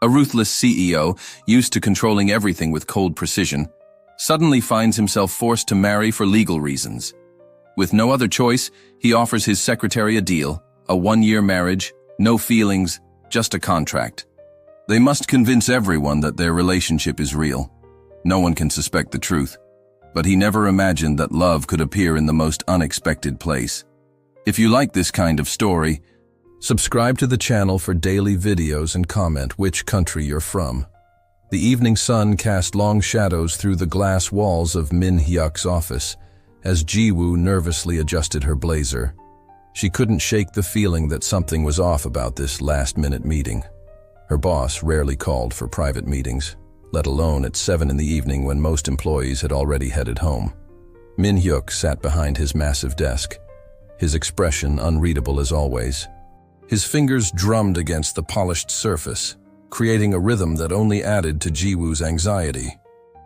A ruthless CEO, used to controlling everything with cold precision, suddenly finds himself forced to marry for legal reasons. With no other choice, he offers his secretary a deal, a one-year marriage, no feelings, just a contract. They must convince everyone that their relationship is real. No one can suspect the truth, but he never imagined that love could appear in the most unexpected place. If you like this kind of story, subscribe to the channel for daily videos and comment which country you're from. The evening sun cast long shadows through the glass walls of Min Hyuk's office as Ji-woo nervously adjusted her blazer. She couldn't shake the feeling that something was off about this last-minute meeting. Her boss rarely called for private meetings, let alone at 7 in the evening when most employees had already headed home. Min Hyuk sat behind his massive desk, his expression unreadable as always. His fingers drummed against the polished surface, creating a rhythm that only added to Ji-woo's anxiety.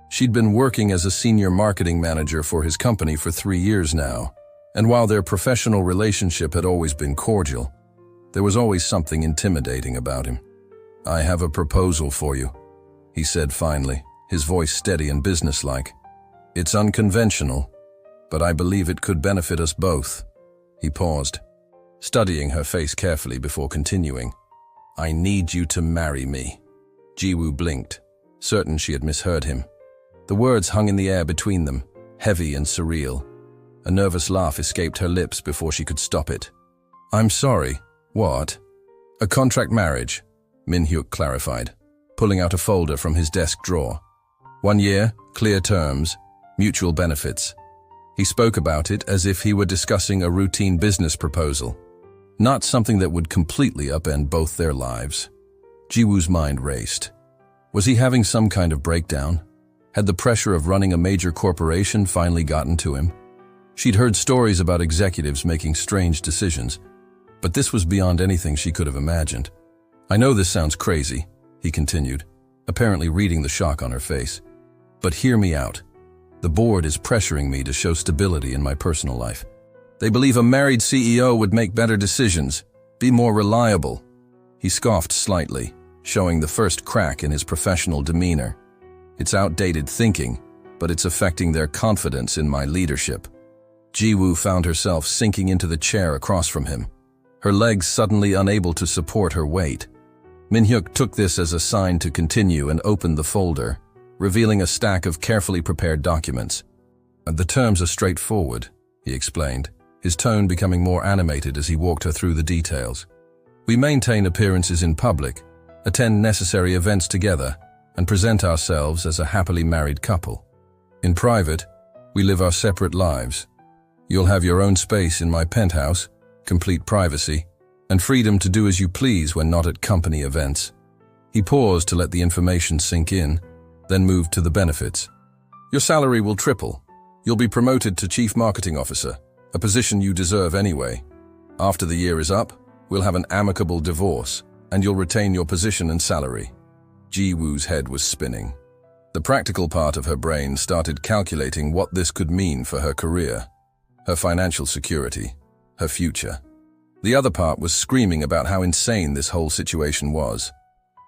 She'd been working as a senior marketing manager for his company for 3 years now, and while their professional relationship had always been cordial, there was always something intimidating about him. "I have a proposal for you," he said finally, his voice steady and businesslike. "It's unconventional, but I believe it could benefit us both." He paused, studying her face carefully before continuing. "I need you to marry me." Ji-woo blinked, certain she had misheard him. The words hung in the air between them, heavy and surreal. A nervous laugh escaped her lips before she could stop it. "I'm sorry, what?" "A contract marriage," Min Hyuk clarified, pulling out a folder from his desk drawer. 1 year, clear terms, mutual benefits. He spoke about it as if he were discussing a routine business proposal, not something that would completely upend both their lives. Ji-woo's mind raced. Was he having some kind of breakdown? Had the pressure of running a major corporation finally gotten to him? She'd heard stories about executives making strange decisions, but this was beyond anything she could have imagined. "I know this sounds crazy," he continued, apparently reading the shock on her face. "But hear me out. The board is pressuring me to show stability in my personal life. They believe a married CEO would make better decisions, be more reliable." He scoffed slightly, showing the first crack in his professional demeanor. "It's outdated thinking, but it's affecting their confidence in my leadership." Ji-woo found herself sinking into the chair across from him, her legs suddenly unable to support her weight. Min Hyuk took this as a sign to continue and opened the folder, revealing a stack of carefully prepared documents. "The terms are straightforward," he explained, his tone becoming more animated as he walked her through the details. "We maintain appearances in public, attend necessary events together, and present ourselves as a happily married couple. In private, we live our separate lives. You'll have your own space in my penthouse, complete privacy, and freedom to do as you please when not at company events." He paused to let the information sink in, then moved to the benefits. "Your salary will triple. You'll be promoted to Chief Marketing Officer, a position you deserve anyway. After the year is up, we'll have an amicable divorce, and you'll retain your position and salary." Ji-woo's head was spinning. The practical part of her brain started calculating what this could mean for her career, her financial security, her future. The other part was screaming about how insane this whole situation was.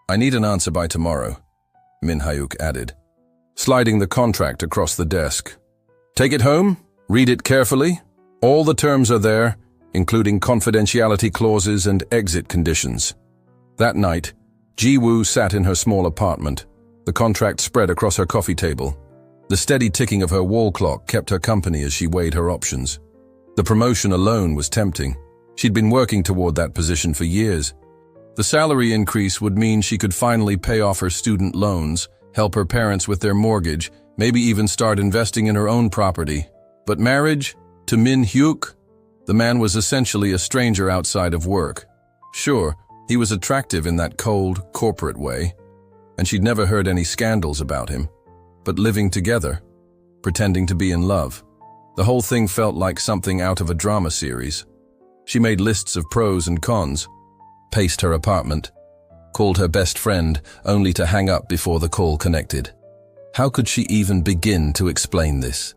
"I need an answer by tomorrow," Min Hyuk added, sliding the contract across the desk. "Take it home, read it carefully. All the terms are there, including confidentiality clauses and exit conditions." That night, Ji-woo sat in her small apartment, the contract spread across her coffee table. The steady ticking of her wall clock kept her company as she weighed her options. The promotion alone was tempting. She'd been working toward that position for years. The salary increase would mean she could finally pay off her student loans, help her parents with their mortgage, maybe even start investing in her own property. But marriage? To Min Hyuk? The man was essentially a stranger outside of work. Sure, he was attractive in that cold, corporate way, and she'd never heard any scandals about him. But living together, pretending to be in love, the whole thing felt like something out of a drama series. She made lists of pros and cons, paced her apartment, called her best friend only to hang up before the call connected. How could she even begin to explain this?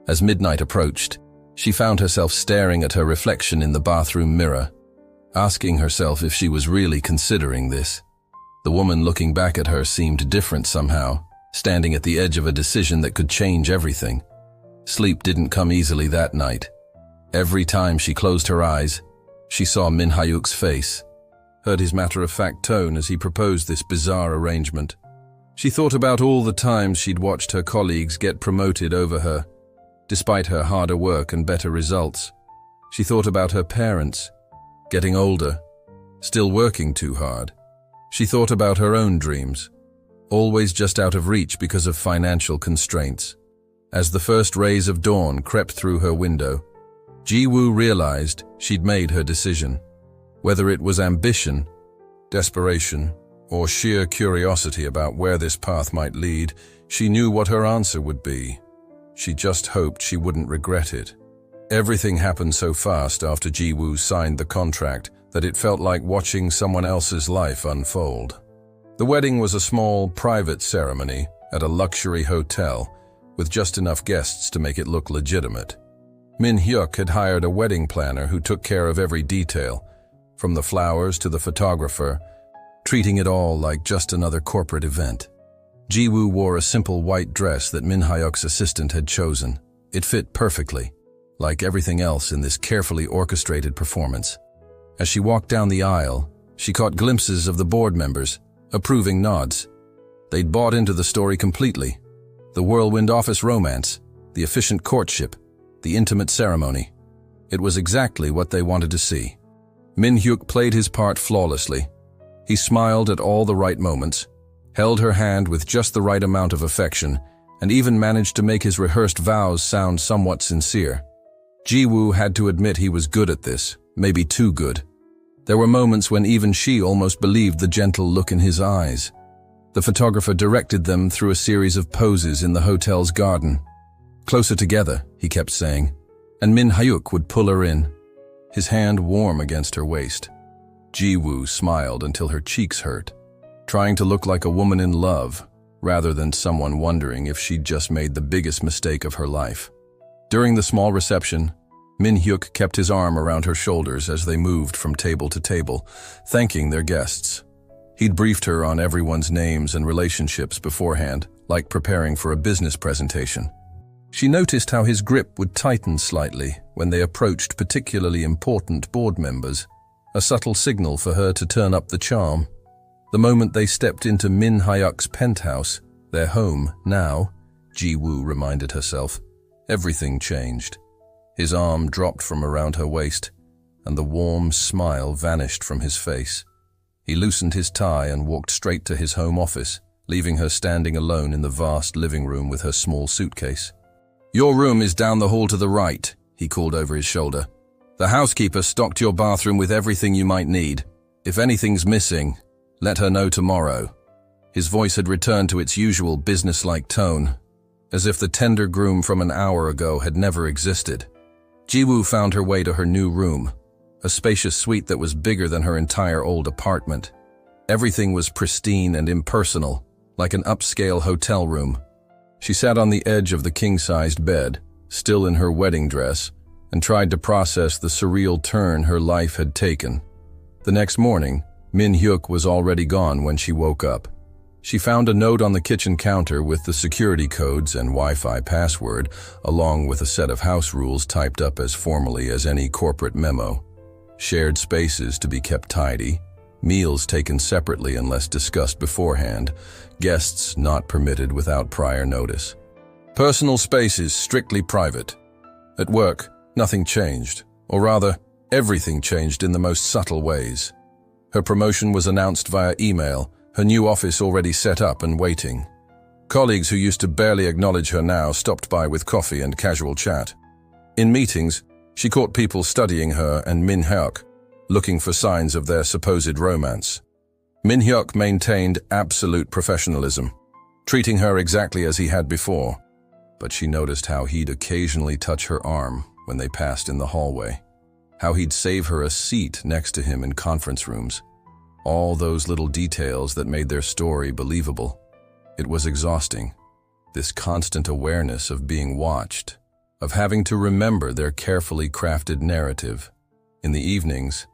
As midnight approached, she found herself staring at her reflection in the bathroom mirror, asking herself if she was really considering this. The woman looking back at her seemed different somehow, standing at the edge of a decision that could change everything. Sleep didn't come easily that night. Every time she closed her eyes, she saw Min Hyuk's face, heard his matter-of-fact tone as he proposed this bizarre arrangement. She thought about all the times she'd watched her colleagues get promoted over her, despite her harder work and better results. She thought about her parents, getting older, still working too hard. She thought about her own dreams, always just out of reach because of financial constraints. As the first rays of dawn crept through her window, Ji-woo realized she'd made her decision. Whether it was ambition, desperation, or sheer curiosity about where this path might lead, she knew what her answer would be. She just hoped she wouldn't regret it. Everything happened so fast after Ji-woo signed the contract that it felt like watching someone else's life unfold. The wedding was a small, private ceremony at a luxury hotel, with just enough guests to make it look legitimate. Min Hyuk had hired a wedding planner who took care of every detail, from the flowers to the photographer, treating it all like just another corporate event. Ji-woo wore a simple white dress that Min Hyuk's assistant had chosen. It fit perfectly, like everything else in this carefully orchestrated performance. As she walked down the aisle, she caught glimpses of the board members, approving nods. They'd bought into the story completely. The whirlwind office romance, the efficient courtship, the intimate ceremony. It was exactly what they wanted to see. Min Hyuk played his part flawlessly. He smiled at all the right moments, held her hand with just the right amount of affection, and even managed to make his rehearsed vows sound somewhat sincere. Ji-woo had to admit he was good at this, maybe too good. There were moments when even she almost believed the gentle look in his eyes. The photographer directed them through a series of poses in the hotel's garden. "Closer together," he kept saying, and Min Hyuk would pull her in, his hand warm against her waist. Ji-woo smiled until her cheeks hurt, trying to look like a woman in love, rather than someone wondering if she'd just made the biggest mistake of her life. During the small reception, Min Hyuk kept his arm around her shoulders as they moved from table to table, thanking their guests. He'd briefed her on everyone's names and relationships beforehand, like preparing for a business presentation. She noticed how his grip would tighten slightly when they approached particularly important board members, a subtle signal for her to turn up the charm. The moment they stepped into Min Hyuk's penthouse, their home now, Ji-woo reminded herself, everything changed. His arm dropped from around her waist, and the warm smile vanished from his face. He loosened his tie and walked straight to his home office, leaving her standing alone in the vast living room with her small suitcase. "Your room is down the hall to the right," he called over his shoulder. "The housekeeper stocked your bathroom with everything you might need. If anything's missing, let her know tomorrow." His voice had returned to its usual businesslike tone, as if the tender groom from an hour ago had never existed. Ji-woo found her way to her new room, a spacious suite that was bigger than her entire old apartment. Everything was pristine and impersonal, like an upscale hotel room. She sat on the edge of the king-sized bed, still in her wedding dress, and tried to process the surreal turn her life had taken. The next morning, Min Hyuk was already gone when she woke up. She found a note on the kitchen counter with the security codes and Wi-Fi password, along with a set of house rules typed up as formally as any corporate memo. Shared spaces to be kept tidy, meals taken separately unless discussed beforehand, guests not permitted without prior notice. Personal spaces strictly private. At work, nothing changed, or rather, everything changed in the most subtle ways. Her promotion was announced via email, her new office already set up and waiting. Colleagues who used to barely acknowledge her now stopped by with coffee and casual chat. In meetings, she caught people studying her and Min Hyuk, looking for signs of their supposed romance. Min Hyuk maintained absolute professionalism, treating her exactly as he had before, but she noticed how he'd occasionally touch her arm when they passed in the hallway, how he'd save her a seat next to him in conference rooms. All those little details that made their story believable. It was exhausting, this constant awareness of being watched, of having to remember their carefully crafted narrative. In the evenings,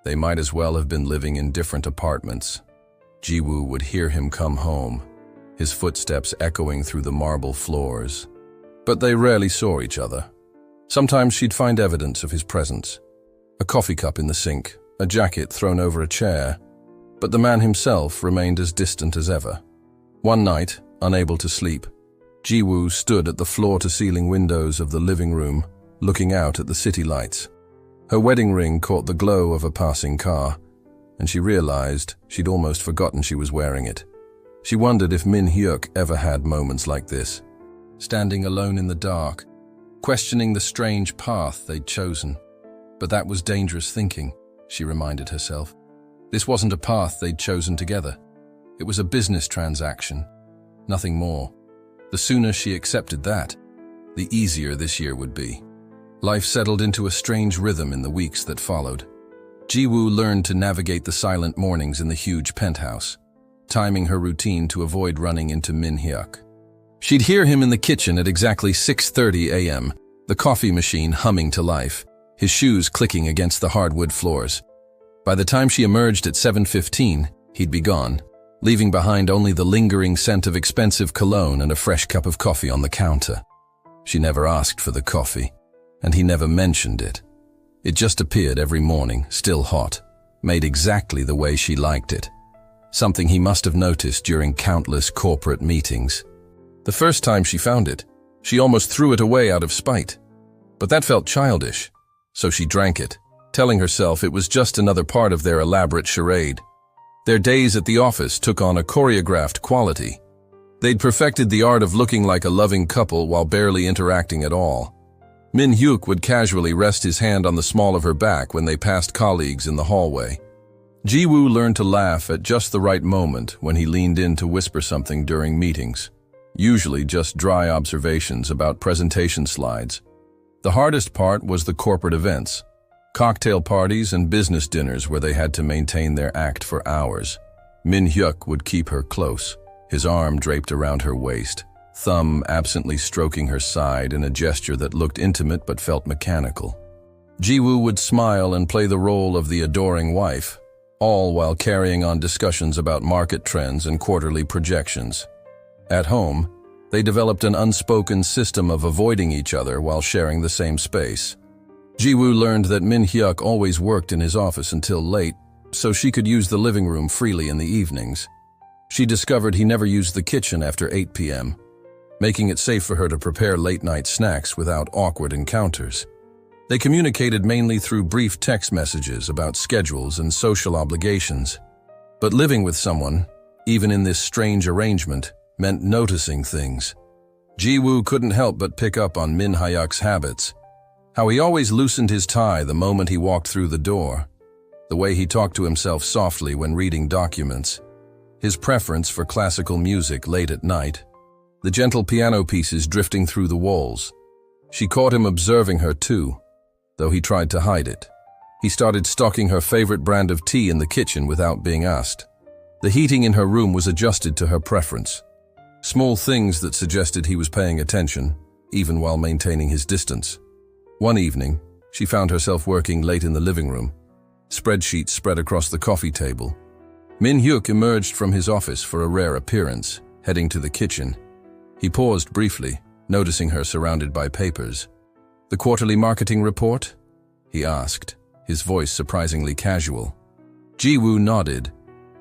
they might as well have been living in different apartments. Jiwoo would hear him come home, his footsteps echoing through the marble floors. But they rarely saw each other. Sometimes she'd find evidence of his presence. A coffee cup in the sink, a jacket thrown over a chair. But the man himself remained as distant as ever. One night, unable to sleep, Jiwoo stood at the floor-to-ceiling windows of the living room, looking out at the city lights. Her wedding ring caught the glow of a passing car, and she realized she'd almost forgotten she was wearing it. She wondered if Min Hyuk ever had moments like this, standing alone in the dark, questioning the strange path they'd chosen. But that was dangerous thinking, she reminded herself. This wasn't a path they'd chosen together. It was a business transaction, nothing more. The sooner she accepted that, the easier this year would be. Life settled into a strange rhythm in the weeks that followed. Jiwoo learned to navigate the silent mornings in the huge penthouse, timing her routine to avoid running into Min Hyuk. She'd hear him in the kitchen at exactly 6:30 a.m., the coffee machine humming to life, his shoes clicking against the hardwood floors. By the time she emerged at 7:15, he'd be gone, leaving behind only the lingering scent of expensive cologne and a fresh cup of coffee on the counter. She never asked for the coffee, and he never mentioned it. It just appeared every morning, still hot, made exactly the way she liked it. Something he must have noticed during countless corporate meetings. The first time she found it, she almost threw it away out of spite. But that felt childish, so she drank it, telling herself it was just another part of their elaborate charade. Their days at the office took on a choreographed quality. They'd perfected the art of looking like a loving couple while barely interacting at all. Min Hyuk would casually rest his hand on the small of her back when they passed colleagues in the hallway. Jiwoo learned to laugh at just the right moment when he leaned in to whisper something during meetings, usually just dry observations about presentation slides. The hardest part was the corporate events, cocktail parties and business dinners where they had to maintain their act for hours. Min Hyuk would keep her close, his arm draped around her waist, thumb absently stroking her side in a gesture that looked intimate but felt mechanical. Jiwoo would smile and play the role of the adoring wife, all while carrying on discussions about market trends and quarterly projections. At home, they developed an unspoken system of avoiding each other while sharing the same space. Jiwoo learned that Min Hyuk always worked in his office until late, so she could use the living room freely in the evenings. She discovered he never used the kitchen after 8 p.m., making it safe for her to prepare late-night snacks without awkward encounters. They communicated mainly through brief text messages about schedules and social obligations. But living with someone, even in this strange arrangement, meant noticing things. Jiwoo couldn't help but pick up on Min Hyuk's habits. How he always loosened his tie the moment he walked through the door. The way he talked to himself softly when reading documents. His preference for classical music late at night. The gentle piano pieces drifting through the walls. She caught him observing her too, though he tried to hide it. He started stocking her favorite brand of tea in the kitchen without being asked. The heating in her room was adjusted to her preference. Small things that suggested he was paying attention, even while maintaining his distance. One evening, she found herself working late in the living room, spreadsheets spread across the coffee table. Min Hyuk emerged from his office for a rare appearance, heading to the kitchen. He paused briefly, noticing her surrounded by papers. "The quarterly marketing report?" he asked, his voice surprisingly casual. Jiwoo nodded,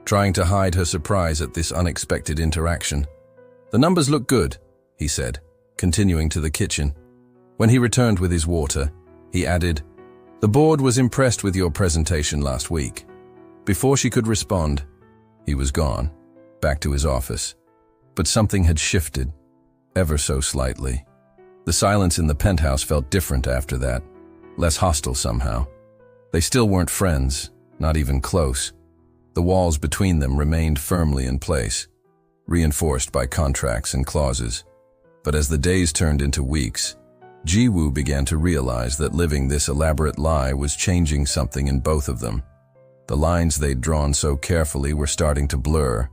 trying to hide her surprise at this unexpected interaction. "The numbers look good," he said, continuing to the kitchen. When he returned with his water, he added, "The board was impressed with your presentation last week." Before she could respond, he was gone, back to his office. But something had shifted, ever so slightly. The silence in the penthouse felt different after that, less hostile somehow. They still weren't friends, not even close. The walls between them remained firmly in place, reinforced by contracts and clauses. But as the days turned into weeks, Jiwoo began to realize that living this elaborate lie was changing something in both of them. The lines they'd drawn so carefully were starting to blur,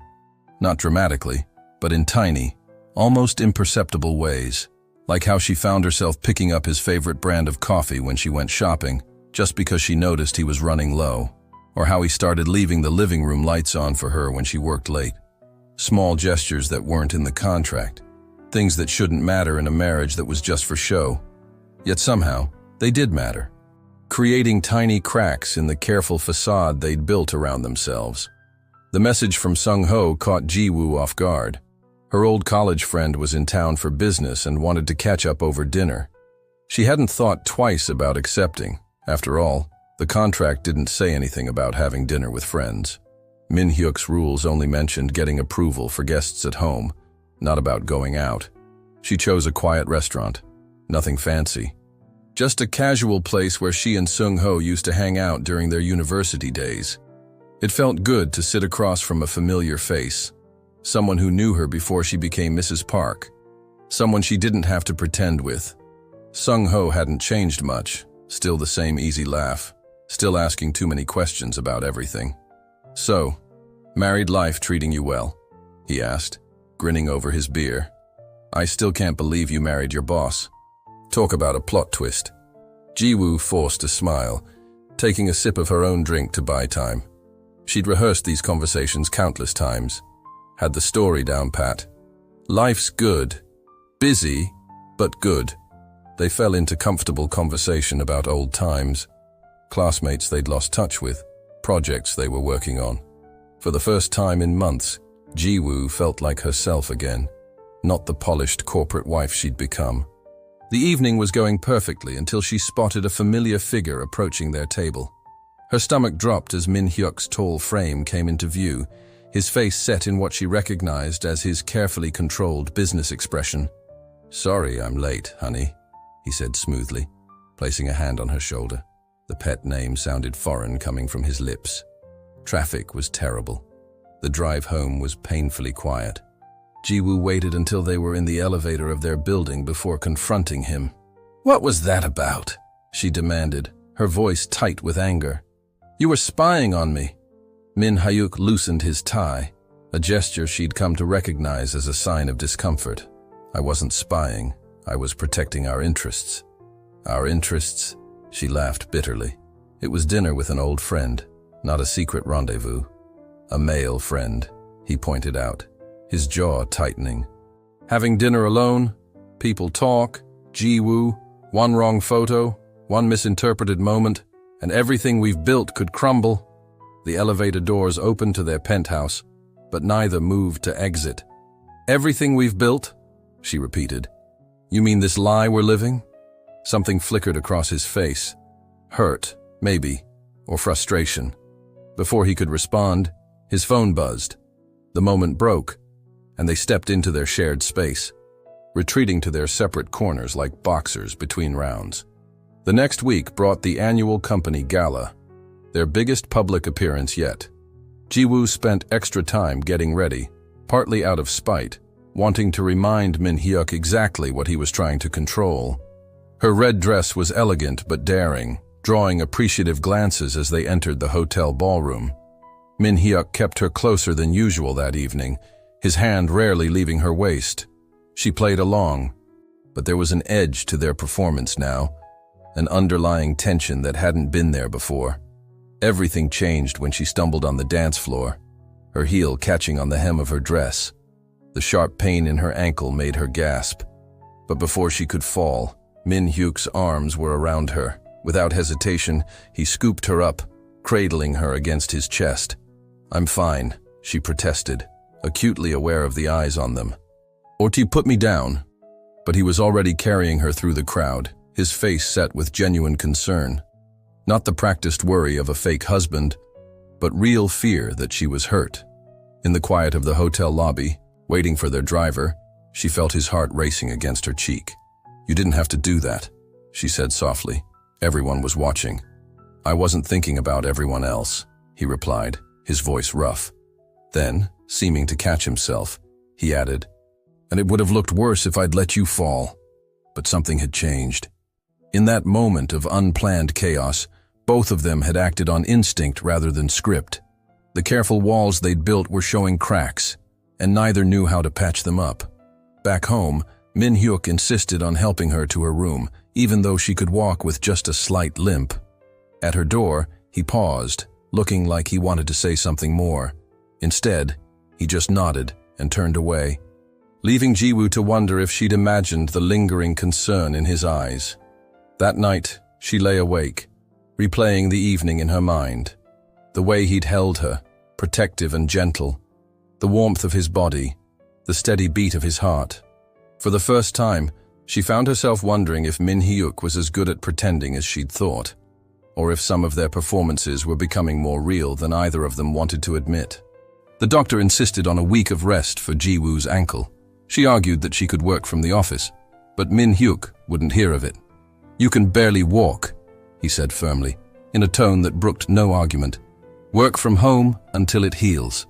not dramatically, but in tiny, almost imperceptible ways, like how she found herself picking up his favorite brand of coffee when she went shopping, just because she noticed he was running low. or how he started leaving the living room lights on for her when she worked late. Small gestures that weren't in the contract, things that shouldn't matter in a marriage that was just for show. Yet somehow, they did matter, creating tiny cracks in the careful facade they'd built around themselves. The message from Sung-ho caught Ji-woo off guard. Her old college friend was in town for business and wanted to catch up over dinner. She hadn't thought twice about accepting. After all, the contract didn't say anything about having dinner with friends. Min Hyuk's rules only mentioned getting approval for guests at home, not about going out. She chose a quiet restaurant. Nothing fancy. Just a casual place where she and Sung-ho used to hang out during their university days. It felt good to sit across from a familiar face, someone who knew her before she became Mrs. Park, someone she didn't have to pretend with. Sung-ho hadn't changed much, still the same easy laugh, still asking too many questions about everything. "So, married life treating you well?" he asked, grinning over his beer. "I still can't believe you married your boss. Talk about a plot twist." Ji-woo forced a smile, taking a sip of her own drink to buy time. She'd rehearsed these conversations countless times, had the story down pat. Life's good. Busy, but good. They fell into comfortable conversation about old times, classmates they'd lost touch with, projects they were working on. For the first time in months, Ji-woo felt like herself again, not the polished corporate wife she'd become. The evening was going perfectly until she spotted a familiar figure approaching their table. Her stomach dropped as Min Hyuk's tall frame came into view, his face set in what she recognized as his carefully controlled business expression. "Sorry I'm late, honey," he said smoothly, placing a hand on her shoulder. The pet name sounded foreign coming from his lips. Traffic was terrible. The drive home was painfully quiet. Ji-woo waited until they were in the elevator of their building before confronting him. "What was that about?" she demanded, her voice tight with anger. "You were spying on me." Min Hyuk loosened his tie, a gesture she'd come to recognize as a sign of discomfort. "I wasn't spying. I was protecting our interests." "Our interests?" She laughed bitterly. It was dinner with an old friend, not a secret rendezvous. "A male friend," he pointed out, his jaw tightening. "Having dinner alone? People talk, Ji-woo, one wrong photo, one misinterpreted moment, and everything we've built could crumble." The elevator doors opened to their penthouse, but neither moved to exit. "Everything we've built?" she repeated. "You mean this lie we're living?" Something flickered across his face. Hurt, maybe, or frustration. Before he could respond, his phone buzzed. The moment broke, and they stepped into their shared space, retreating to their separate corners like boxers between rounds. The next week brought the annual company gala, their biggest public appearance yet. Ji-woo spent extra time getting ready, partly out of spite, wanting to remind Min Hyuk exactly what he was trying to control. Her red dress was elegant but daring, drawing appreciative glances as they entered the hotel ballroom. Min Hyuk kept her closer than usual that evening, his hand rarely leaving her waist. She played along, but there was an edge to their performance now, an underlying tension that hadn't been there before. Everything changed when she stumbled on the dance floor, her heel catching on the hem of her dress. The sharp pain in her ankle made her gasp. But before she could fall, Min Hyuk's arms were around her. Without hesitation, he scooped her up, cradling her against his chest. "I'm fine," she protested, acutely aware of the eyes on them. "Or do you put me down?" But he was already carrying her through the crowd, his face set with genuine concern. Not the practiced worry of a fake husband, but real fear that she was hurt. In the quiet of the hotel lobby, waiting for their driver, she felt his heart racing against her cheek. "You didn't have to do that," she said softly. "Everyone was watching." "I wasn't thinking about everyone else," he replied, his voice rough. Then, seeming to catch himself, he added, "And it would have looked worse if I'd let you fall." But something had changed. In that moment of unplanned chaos, both of them had acted on instinct rather than script. The careful walls they'd built were showing cracks, and neither knew how to patch them up. Back home, Min Hyuk insisted on helping her to her room, even though she could walk with just a slight limp. At her door, he paused, looking like he wanted to say something more. Instead, he just nodded and turned away, leaving Jiwoo to wonder if she'd imagined the lingering concern in his eyes. That night, she lay awake, replaying the evening in her mind. The way he'd held her, protective and gentle, the warmth of his body, the steady beat of his heart. For the first time, she found herself wondering if Min Hyuk was as good at pretending as she'd thought, or if some of their performances were becoming more real than either of them wanted to admit. The doctor insisted on a week of rest for Jiwoo's ankle. She argued that she could work from the office, but Min Hyuk wouldn't hear of it. "You can barely walk," he said firmly, in a tone that brooked no argument. "Work from home until it heals."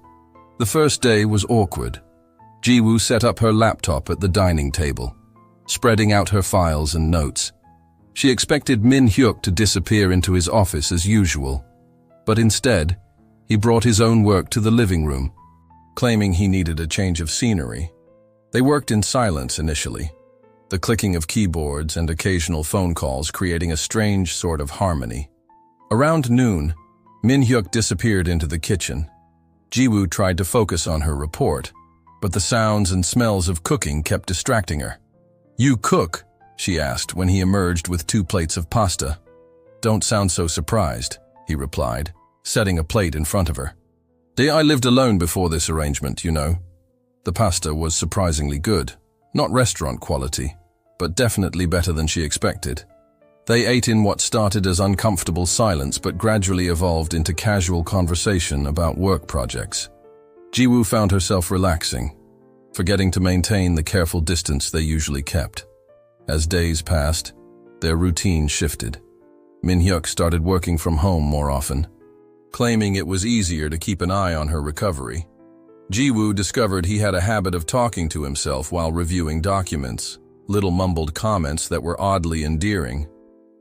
The first day was awkward. Jiwoo set up her laptop at the dining table, spreading out her files and notes. She expected Min Hyuk to disappear into his office as usual, but instead, he brought his own work to the living room, claiming he needed a change of scenery. They worked in silence initially, the clicking of keyboards and occasional phone calls creating a strange sort of harmony. Around noon, Min Hyuk disappeared into the kitchen. Jiwoo tried to focus on her report, but the sounds and smells of cooking kept distracting her. "You cook?" she asked when he emerged with 2 plates of pasta. "Don't sound so surprised," he replied, setting a plate in front of her. "I lived alone before this arrangement, you know." The pasta was surprisingly good, not restaurant quality, but definitely better than she expected. They ate in what started as uncomfortable silence but gradually evolved into casual conversation about work projects. Jiwoo found herself relaxing, forgetting to maintain the careful distance they usually kept. As days passed, their routine shifted. Min Hyuk started working from home more often, claiming it was easier to keep an eye on her recovery. Jiwoo discovered he had a habit of talking to himself while reviewing documents, little mumbled comments that were oddly endearing.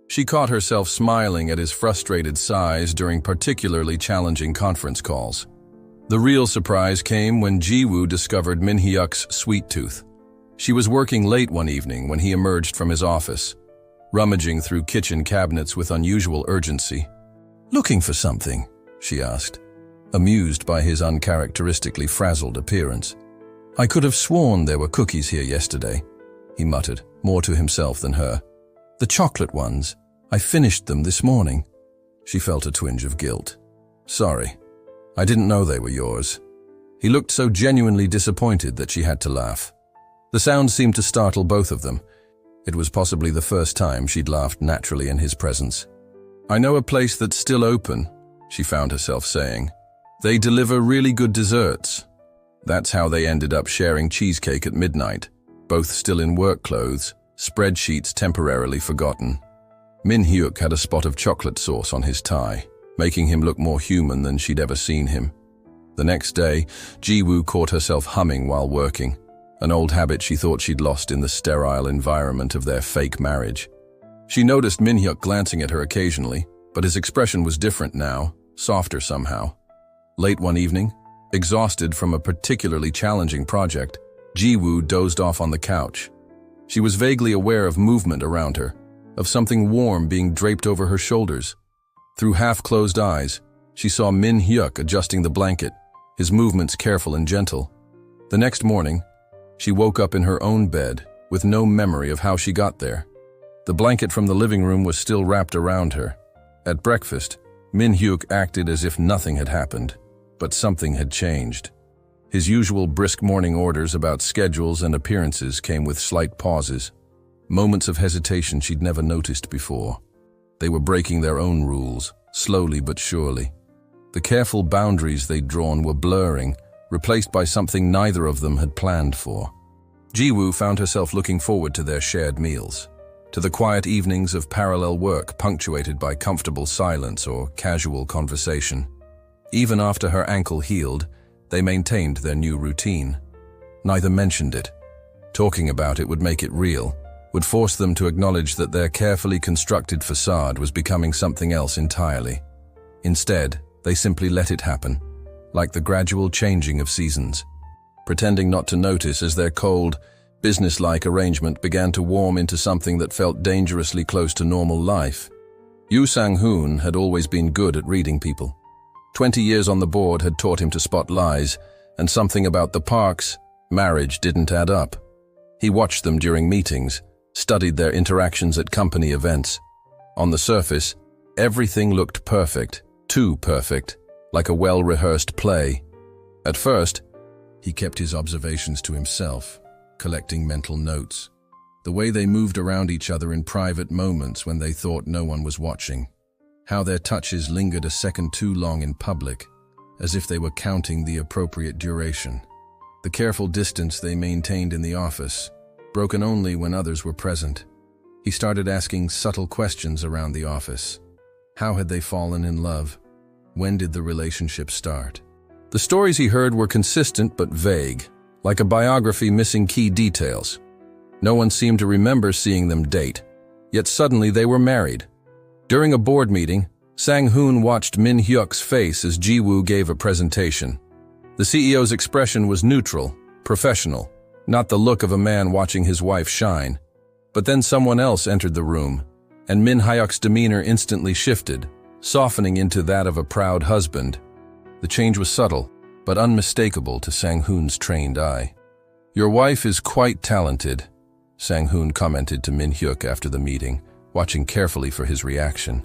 She caught herself smiling at his frustrated sighs during particularly challenging conference calls. The real surprise came when Jiwoo discovered Min Hyuk's sweet tooth. She was working late one evening when he emerged from his office, rummaging through kitchen cabinets with unusual urgency. "Looking for something?" she asked, amused by his uncharacteristically frazzled appearance. "I could have sworn there were cookies here yesterday," he muttered, more to himself than her. "The chocolate ones. I finished them this morning." She felt a twinge of guilt. "Sorry. I didn't know they were yours." He looked so genuinely disappointed that she had to laugh. The sound seemed to startle both of them. It was possibly the first time she'd laughed naturally in his presence. "I know a place that's still open," she found herself saying. "They deliver really good desserts." That's how they ended up sharing cheesecake at midnight, both still in work clothes, spreadsheets temporarily forgotten. Min Hyuk had a spot of chocolate sauce on his tie, making him look more human than she'd ever seen him. The next day, Jiwoo caught herself humming while working, an old habit she thought she'd lost in the sterile environment of their fake marriage. She noticed Min Hyuk glancing at her occasionally, but his expression was different now, softer somehow. Late one evening, exhausted from a particularly challenging project, Jiwoo dozed off on the couch. She was vaguely aware of movement around her, of something warm being draped over her shoulders. Through half-closed eyes, she saw Min Hyuk adjusting the blanket, his movements careful and gentle. The next morning, she woke up in her own bed, with no memory of how she got there. The blanket from the living room was still wrapped around her. At breakfast, Min Hyuk acted as if nothing had happened, but something had changed. His usual brisk morning orders about schedules and appearances came with slight pauses, moments of hesitation she'd never noticed before. They were breaking their own rules, slowly but surely. The careful boundaries they'd drawn were blurring, replaced by something neither of them had planned for. Jiwoo found herself looking forward to their shared meals, to the quiet evenings of parallel work punctuated by comfortable silence or casual conversation. Even after her ankle healed, they maintained their new routine. Neither mentioned it. Talking about it would make it real, would force them to acknowledge that their carefully constructed facade was becoming something else entirely. Instead, they simply let it happen, like the gradual changing of seasons, pretending not to notice as their cold, businesslike arrangement began to warm into something that felt dangerously close to normal life. Yoo Sang-hoon had always been good at reading people. 20 years on the board had taught him to spot lies, and something about the Parks' marriage didn't add up. He watched them during meetings, studied their interactions at company events. On the surface, everything looked perfect, too perfect, like a well-rehearsed play. At first, he kept his observations to himself, collecting mental notes. The way they moved around each other in private moments when they thought no one was watching. How their touches lingered a second too long in public, as if they were counting the appropriate duration. The careful distance they maintained in the office, broken only when others were present. He started asking subtle questions around the office. How had they fallen in love? When did the relationship start? The stories he heard were consistent but vague, like a biography missing key details. No one seemed to remember seeing them date, yet suddenly they were married. During a board meeting, Sang-hoon watched Min Hyuk's face as Ji-woo gave a presentation. The CEO's expression was neutral, professional, not the look of a man watching his wife shine. But then someone else entered the room, and Min Hyuk's demeanor instantly shifted, softening into that of a proud husband. The change was subtle, but unmistakable to Sang-hoon's trained eye. "Your wife is quite talented," Sang-hoon commented to Min Hyuk after the meeting, watching carefully for his reaction.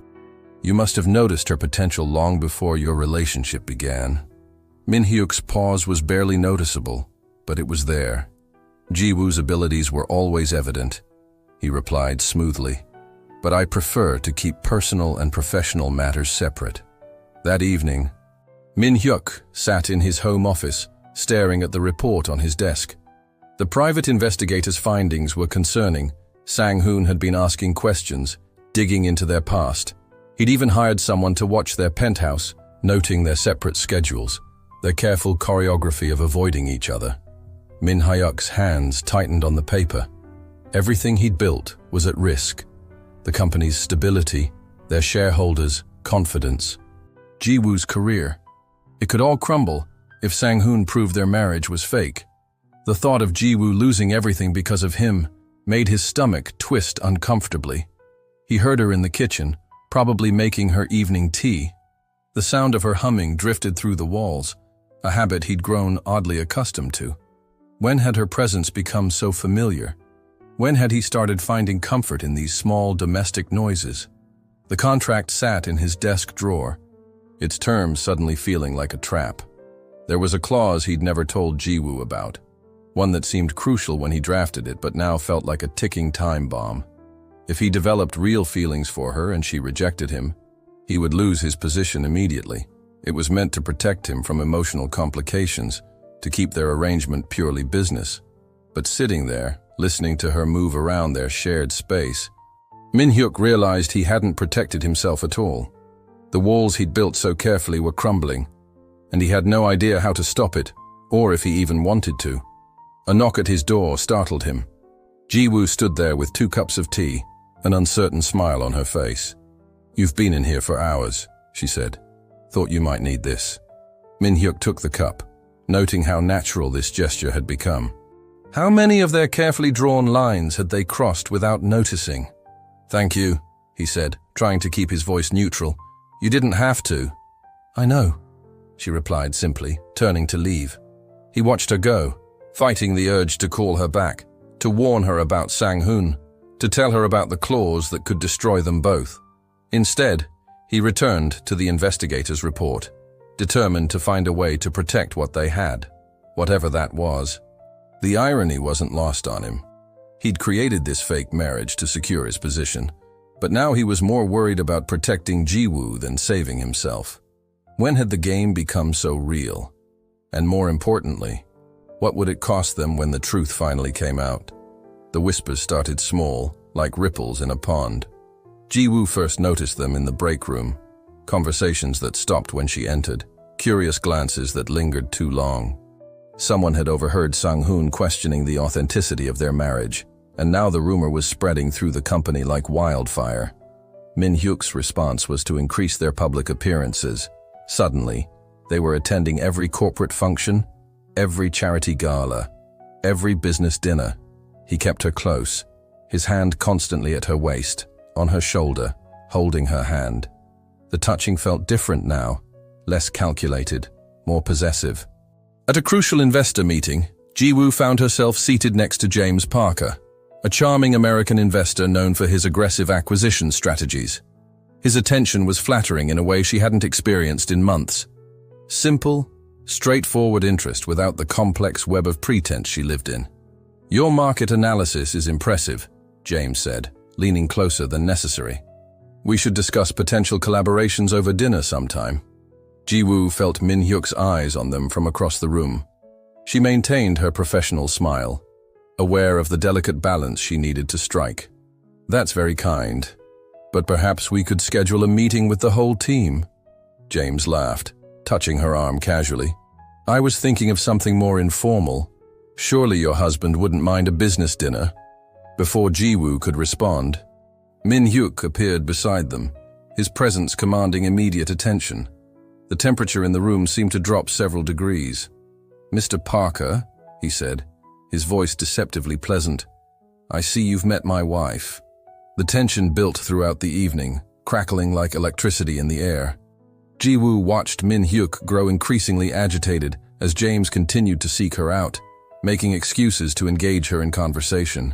"You must have noticed her potential long before your relationship began." Min Hyuk's pause was barely noticeable, but it was there. Ji-woo's abilities were always evident. He replied smoothly, "But I prefer to keep personal and professional matters separate." That evening, Min Hyuk sat in his home office, staring at the report on his desk. The private investigator's findings were concerning. Sang-hoon had been asking questions, digging into their past. He'd even hired someone to watch their penthouse, noting their separate schedules, their careful choreography of avoiding each other. Min Hyuk's hands tightened on the paper. Everything he'd built was at risk. The company's stability, their shareholders' confidence, Ji-woo's career. It could all crumble if Sang-hoon proved their marriage was fake. The thought of Ji-woo losing everything because of him made his stomach twist uncomfortably. He heard her in the kitchen, probably making her evening tea. The sound of her humming drifted through the walls, a habit he'd grown oddly accustomed to. When had her presence become so familiar? When had he started finding comfort in these small domestic noises? The contract sat in his desk drawer, its terms suddenly feeling like a trap. There was a clause he'd never told Ji-woo about, one that seemed crucial when he drafted it but now felt like a ticking time bomb. If he developed real feelings for her and she rejected him, he would lose his position immediately. It was meant to protect him from emotional complications, to keep their arrangement purely business. But sitting there, listening to her move around their shared space, Min Hyuk realized he hadn't protected himself at all. The walls he'd built so carefully were crumbling, and he had no idea how to stop it, or if he even wanted to. A knock at his door startled him. Ji-woo stood there with 2 cups of tea, an uncertain smile on her face. "You've been in here for hours," she said. "Thought you might need this." Min Hyuk took the cup, noting how natural this gesture had become. How many of their carefully drawn lines had they crossed without noticing? "Thank you," he said, trying to keep his voice neutral. "You didn't have to." "I know," she replied simply, turning to leave. He watched her go, fighting the urge to call her back, to warn her about Sang-hoon, to tell her about the clause that could destroy them both. Instead, he returned to the investigator's report, determined to find a way to protect what they had, whatever that was. The irony wasn't lost on him. He'd created this fake marriage to secure his position, but now he was more worried about protecting Ji-woo than saving himself. When had the game become so real? And more importantly, what would it cost them when the truth finally came out? The whispers started small, like ripples in a pond. Ji-woo first noticed them in the break room, conversations that stopped when she entered, curious glances that lingered too long. Someone had overheard Sang-hoon questioning the authenticity of their marriage, and now the rumor was spreading through the company like wildfire. Min Hyuk's response was to increase their public appearances. Suddenly, they were attending every corporate function, every charity gala, every business dinner. He kept her close, his hand constantly at her waist, on her shoulder, holding her hand. The touching felt different now, less calculated, more possessive. At a crucial investor meeting, Ji-woo found herself seated next to James Parker, a charming American investor known for his aggressive acquisition strategies. His attention was flattering in a way she hadn't experienced in months. Simple, straightforward interest without the complex web of pretense she lived in. "Your market analysis is impressive," James said, leaning closer than necessary. "We should discuss potential collaborations over dinner sometime." Ji-woo felt Min-hyuk's eyes on them from across the room. She maintained her professional smile, aware of the delicate balance she needed to strike. "That's very kind. But perhaps we could schedule a meeting with the whole team." James laughed, touching her arm casually. "I was thinking of something more informal. Surely your husband wouldn't mind a business dinner?" Before Ji-woo could respond, Min-hyuk appeared beside them, his presence commanding immediate attention. The temperature in the room seemed to drop several degrees. "Mr. Parker," he said, his voice deceptively pleasant, "I see you've met my wife." The tension built throughout the evening, crackling like electricity in the air. Ji-woo watched Min-hyuk grow increasingly agitated as James continued to seek her out, making excuses to engage her in conversation.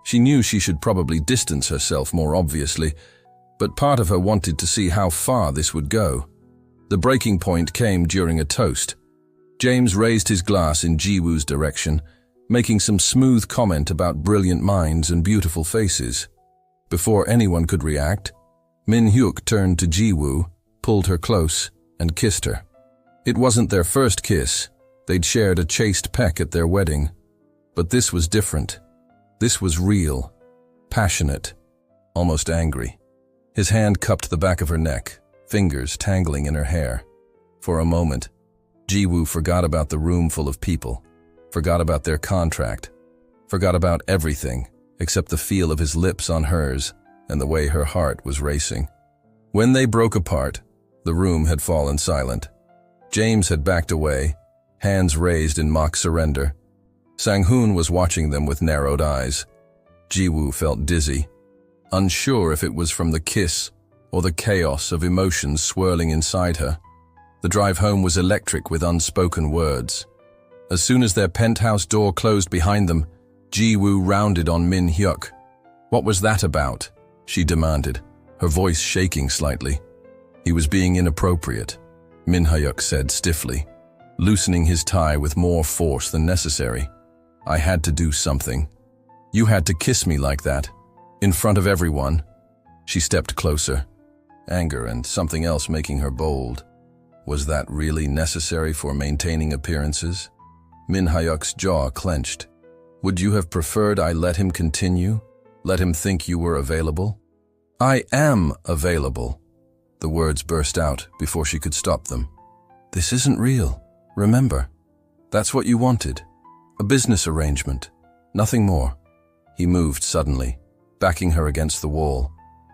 She knew she should probably distance herself more obviously, but part of her wanted to see how far this would go. The breaking point came during a toast. James raised his glass in Ji-woo's direction, making some smooth comment about brilliant minds and beautiful faces. Before anyone could react, Min-hyuk turned to Ji-woo, pulled her close, and kissed her. It wasn't their first kiss. They'd shared a chaste peck at their wedding. But this was different. This was real, passionate, almost angry. His hand cupped the back of her neck, fingers tangling in her hair. For a moment, Ji-woo forgot about the room full of people, forgot about their contract, forgot about everything except the feel of his lips on hers and the way her heart was racing. When they broke apart, the room had fallen silent. James had backed away, hands raised in mock surrender. Sang-hoon was watching them with narrowed eyes. Ji-woo felt dizzy, unsure if it was from the kiss or the chaos of emotions swirling inside her. The drive home was electric with unspoken words. As soon as their penthouse door closed behind them, Ji-woo rounded on Min-hyuk. "What was that about?" she demanded, her voice shaking slightly. "He was being inappropriate," Min-hyuk said stiffly, loosening his tie with more force than necessary. "I had to do something. You had to kiss me like that, in front of everyone." She stepped closer, anger and something else making her bold. Was that really necessary for maintaining appearances? Min-hyuk's jaw clenched. "Would you have preferred I let him continue? Let him think you were available?" "I am available." The words burst out before she could stop them. "This isn't real. Remember, that's what you wanted. A business arrangement. Nothing more." He moved suddenly, backing her against the wall,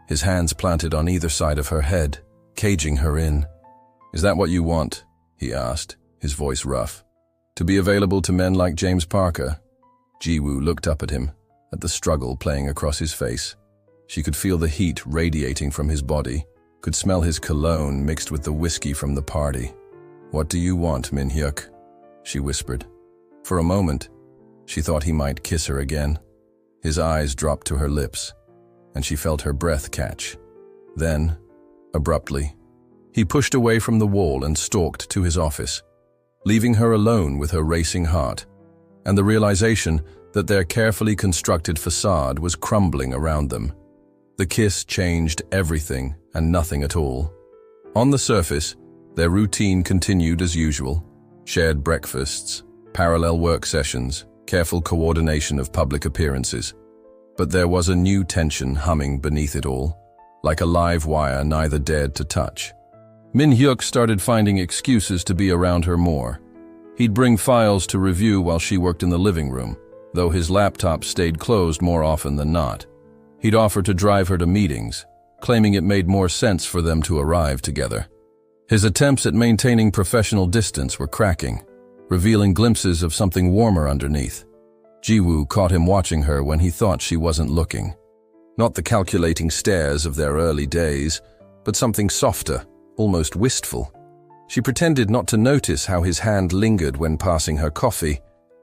his hands planted on either side of her head, caging her in. "Is that what you want?" he asked, his voice rough. "To be available to men like James Parker?" Ji-woo looked up at him, at the struggle playing across his face. She could feel the heat radiating from his body, could smell his cologne mixed with the whiskey from the party. "What do you want, Min-hyuk?" she whispered. For a moment, she thought he might kiss her again. His eyes dropped to her lips, and she felt her breath catch. Then, abruptly, he pushed away from the wall and stalked to his office, leaving her alone with her racing heart, and the realization that their carefully constructed facade was crumbling around them. The kiss changed everything and nothing at all. On the surface, their routine continued as usual: shared breakfasts, parallel work sessions, careful coordination of public appearances. But there was a new tension humming beneath it all, like a live wire neither dared to touch. Min-hyuk started finding excuses to be around her more. He'd bring files to review while she worked in the living room, though his laptop stayed closed more often than not. He'd offer to drive her to meetings, claiming it made more sense for them to arrive together. His attempts at maintaining professional distance were cracking, revealing glimpses of something warmer underneath. Ji-woo caught him watching her when he thought she wasn't looking. Not the calculating stares of their early days, but something softer, almost wistful. She pretended not to notice how his hand lingered when passing her coffee,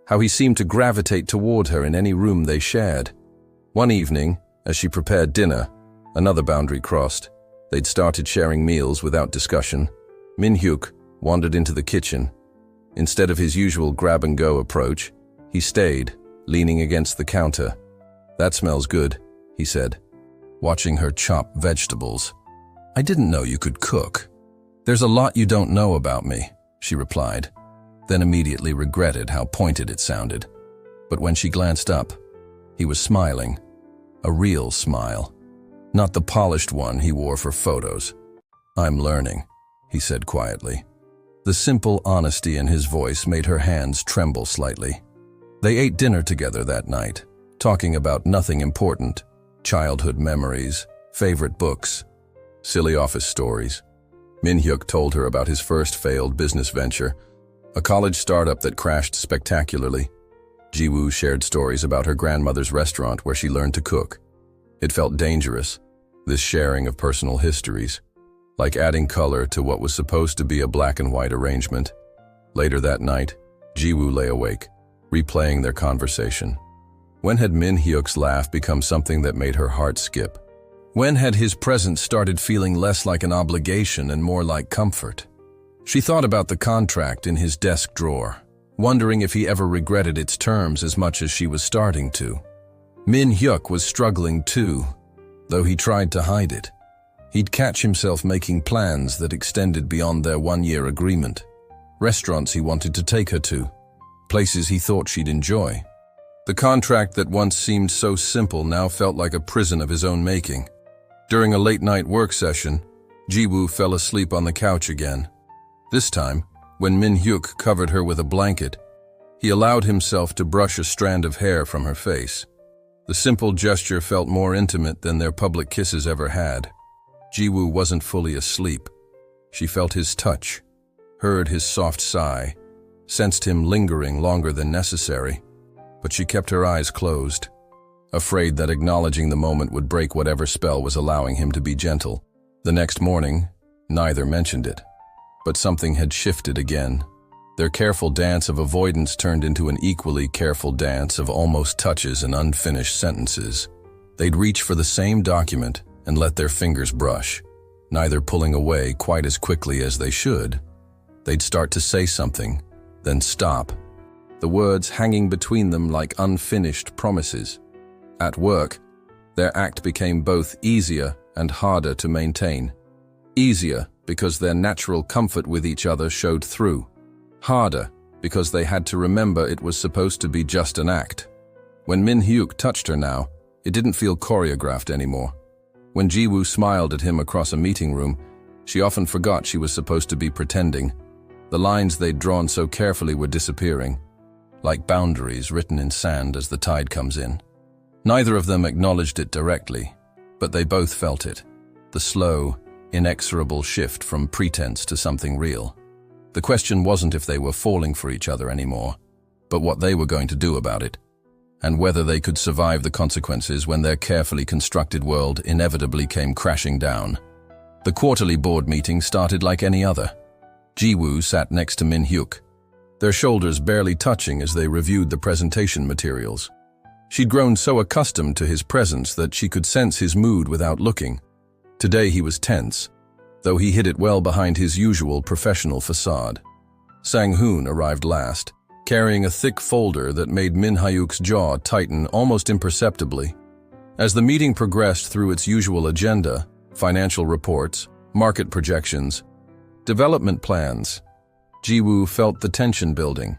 how he seemed to gravitate toward her in any room they shared. One evening, as she prepared dinner, another boundary crossed. They'd started sharing meals without discussion. Min-hyuk wandered into the kitchen. Instead of his usual grab-and-go approach, he stayed, leaning against the counter. "That smells good," he said, watching her chop vegetables. "I didn't know you could cook." "There's a lot you don't know about me," she replied, then immediately regretted how pointed it sounded. But when she glanced up, he was smiling. A real smile. Not the polished one he wore for photos. "I'm learning," he said quietly. The simple honesty in his voice made her hands tremble slightly. They ate dinner together that night, talking about nothing important. Childhood memories, favorite books, silly office stories. Min-hyuk told her about his first failed business venture, a college startup that crashed spectacularly. Ji-woo shared stories about her grandmother's restaurant where she learned to cook. It felt dangerous, this sharing of personal histories, like adding color to what was supposed to be a black and white arrangement. Later that night, Ji-woo lay awake, replaying their conversation. When had Min-hyuk's laugh become something that made her heart skip? When had his presence started feeling less like an obligation and more like comfort? She thought about the contract in his desk drawer, wondering if he ever regretted its terms as much as she was starting to. Min-hyuk was struggling too, though he tried to hide it. He'd catch himself making plans that extended beyond their one-year agreement. Restaurants he wanted to take her to, places he thought she'd enjoy. The contract that once seemed so simple now felt like a prison of his own making. During a late-night work session, Ji-woo fell asleep on the couch again. This time, when Min-hyuk covered her with a blanket, he allowed himself to brush a strand of hair from her face. The simple gesture felt more intimate than their public kisses ever had. Ji-woo wasn't fully asleep. She felt his touch, heard his soft sigh, sensed him lingering longer than necessary, but she kept her eyes closed, afraid that acknowledging the moment would break whatever spell was allowing him to be gentle. The next morning, neither mentioned it, but something had shifted again. Their careful dance of avoidance turned into an equally careful dance of almost touches and unfinished sentences. They'd reach for the same document and let their fingers brush, neither pulling away quite as quickly as they should. They'd start to say something, then stop, the words hanging between them like unfinished promises. At work, their act became both easier and harder to maintain. Easier because their natural comfort with each other showed through. Harder because they had to remember it was supposed to be just an act. When Min-hyuk touched her now, it didn't feel choreographed anymore. When Ji-woo smiled at him across a meeting room, she often forgot she was supposed to be pretending. The lines they'd drawn so carefully were disappearing, like boundaries written in sand as the tide comes in. Neither of them acknowledged it directly, but they both felt it, the slow, inexorable shift from pretense to something real. The question wasn't if they were falling for each other anymore, but what they were going to do about it, and whether they could survive the consequences when their carefully constructed world inevitably came crashing down. The quarterly board meeting started like any other. Ji-woo sat next to Min-hyuk, their shoulders barely touching as they reviewed the presentation materials. She'd grown so accustomed to his presence that she could sense his mood without looking. Today he was tense, though he hid it well behind his usual professional facade. Sang-hoon arrived last, carrying a thick folder that made Min-hyuk's jaw tighten almost imperceptibly. As the meeting progressed through its usual agenda, financial reports, market projections, development plans, Ji-woo felt the tension building.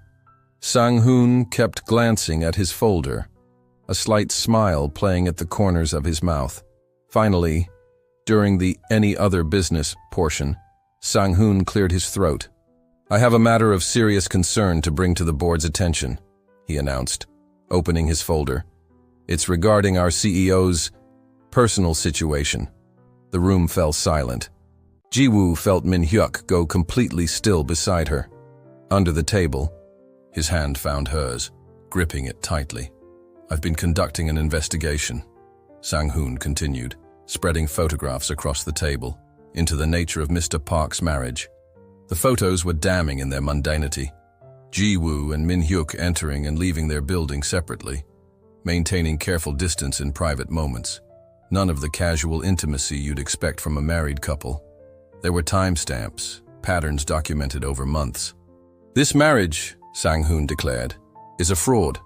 Sang-hoon kept glancing at his folder, a slight smile playing at the corners of his mouth. Finally, during the any other business portion, Sang-hoon cleared his throat. "I have a matter of serious concern to bring to the board's attention," he announced, opening his folder. "It's regarding our CEO's personal situation." The room fell silent. Ji-woo felt Min-hyuk go completely still beside her. Under the table, his hand found hers, gripping it tightly. "I've been conducting an investigation," Sang-hoon continued, spreading photographs across the table, into the nature of Mr. Park's marriage. The photos were damning in their mundanity. Ji-woo and Min-hyuk entering and leaving their building separately, maintaining careful distance in private moments. None of the casual intimacy you'd expect from a married couple. There were timestamps, patterns documented over months. "This marriage," Sang-hoon declared, "is a fraud.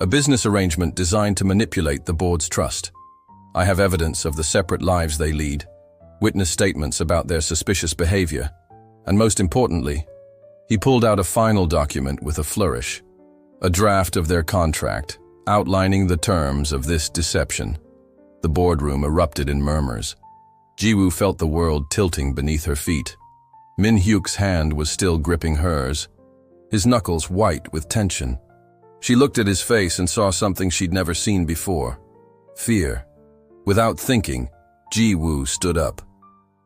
A business arrangement designed to manipulate the board's trust. I have evidence of the separate lives they lead, witness statements about their suspicious behavior, and most importantly," he pulled out a final document with a flourish, a draft of their contract, outlining the terms of this deception. The boardroom erupted in murmurs. Ji-woo felt the world tilting beneath her feet. Min-hyuk's hand was still gripping hers, his knuckles white with tension. She looked at his face and saw something she'd never seen before: fear. Without thinking, Ji-woo stood up.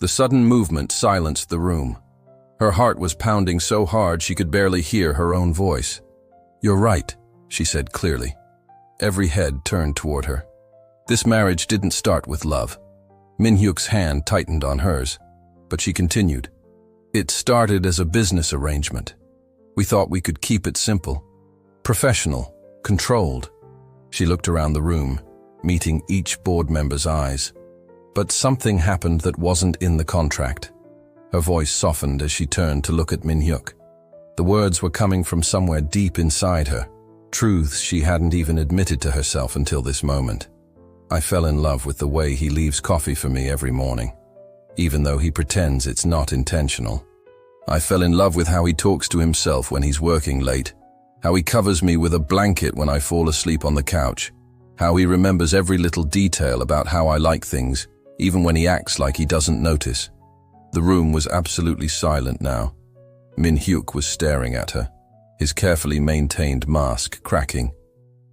The sudden movement silenced the room. Her heart was pounding so hard she could barely hear her own voice. "You're right," she said clearly. Every head turned toward her. This marriage didn't start with love. Min-hyuk's hand tightened on hers, but she continued. "It started as a business arrangement. We thought we could keep it simple, professional, controlled." She looked around the room, meeting each board member's eyes. But something happened that wasn't in the contract. Her voice softened as she turned to look at Min-hyuk. The words were coming from somewhere deep inside her, truths she hadn't even admitted to herself until this moment. "I fell in love with the way he leaves coffee for me every morning, even though he pretends it's not intentional. I fell in love with how he talks to himself when he's working late, how he covers me with a blanket when I fall asleep on the couch, how he remembers every little detail about how I like things, even when he acts like he doesn't notice." The room was absolutely silent now. Min-hyuk was staring at her, his carefully maintained mask cracking.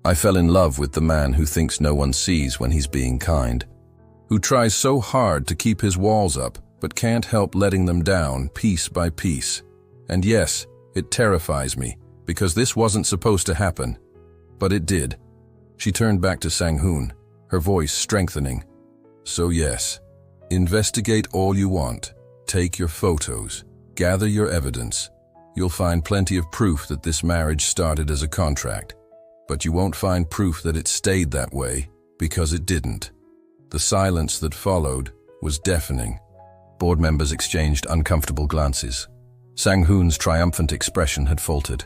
"I fell in love with the man who thinks no one sees when he's being kind, who tries so hard to keep his walls up but can't help letting them down piece by piece. And yes, it terrifies me, because this wasn't supposed to happen. But it did." She turned back to Sang-hoon, her voice strengthening. "So yes, investigate all you want. Take your photos. Gather your evidence. You'll find plenty of proof that this marriage started as a contract. But you won't find proof that it stayed that way, because it didn't." The silence that followed was deafening. Board members exchanged uncomfortable glances. Sang-hoon's triumphant expression had faltered.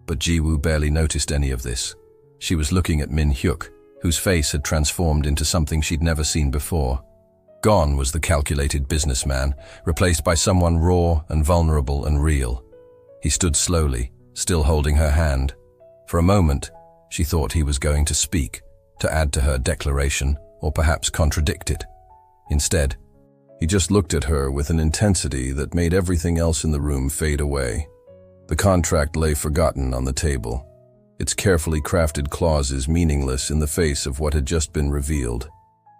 But Ji-woo barely noticed any of this. She was looking at Min-hyuk, whose face had transformed into something she'd never seen before. Gone was the calculated businessman, replaced by someone raw and vulnerable and real. He stood slowly, still holding her hand. For a moment, she thought he was going to speak, to add to her declaration, or perhaps contradict it. Instead, he just looked at her with an intensity that made everything else in the room fade away. The contract lay forgotten on the table, its carefully crafted clauses meaningless in the face of what had just been revealed.